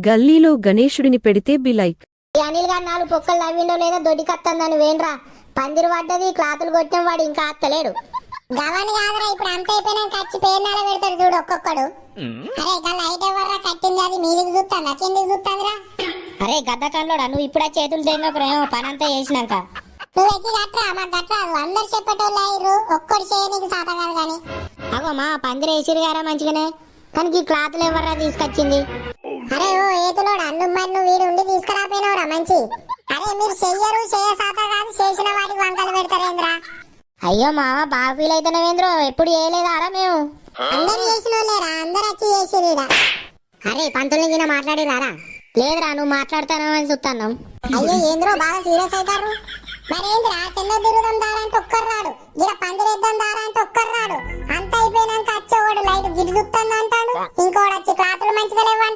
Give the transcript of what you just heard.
గల్లీలో గణేశుడిని పెడితే బిలైక్. అనిల్ గారు 4 పొక్కలు నవ్విండో లేదో దొడ్డికత్తందని వేండ్రా. పందిరి పడ్డది, క్లాతులు కొట్టిన వాడు ఇంకా అత్తలేడు. గవని కాదురా, ఇప్పుడు అంత అయిపోయినాక కచ్చి పేర్నాల పెడతాడు చూడు ఒక్కొక్కడు. అరే గా లైట్ ఎవర్రా కట్టింది, అది మీదికి చూస్తాను కిందికి చూస్తాందిరా. అరే గద్దకంలోడా, నువ్వు ఇప్పుడే చేతులు తేనోకరేమో పనంతా చేసినాక నువ్వు ఎక్కి కట్టరా. మాకు కట్టరాదు, అందరు చెప్పేటోళ్ళు అయ్యారు, ఒక్కడు చేయనీకి సాత కాదు కానీ. అగో మా పందిరి వేసిరు గారా మంచిగానే, కానీ ఈ క్లాతులు ఎవర్రా తీసుకొచ్చింది? అరే ఓ ఏతులోడు, అన్ను మన్ను వీడు ఉండి తీసుకురాపోయినవరా మంచి. అరే మీరు చెయ్యరు, చేయ సాత కాదు, చేసిన వాటికి వంకలు పెడతారేంద్రా. అయ్యో మామ బాగా ఫీల్ అవుతున్నావేంద్రో, ఎప్పుడు చేయలేదారా మేము? అందరు చేసిన వాళ్ళేరా, అందరు వచ్చి చేసిరా. అరే పంతుల్ని గిన మాట్లాడిరారా? లేదురా, నువ్వు మాట్లాడతానో అని చూస్తాను. అయ్యో ఏంద్రో బాగా సీరియస్ అవుతారు. మరేంద్రా చిన్న తిరుగుదాం దారా అంటే ఒక్కరు రాడు, గిడ పందిరేద్దాం దారా అంటే ఒక్కరు రాడు. అంత అయిపోయినాక వచ్చేవాడు లైట్ గిడి చూస్తాను అంటాడు, ఇంకోడు వచ్చి క్లాతులు మంచిగా లేవంటాడు.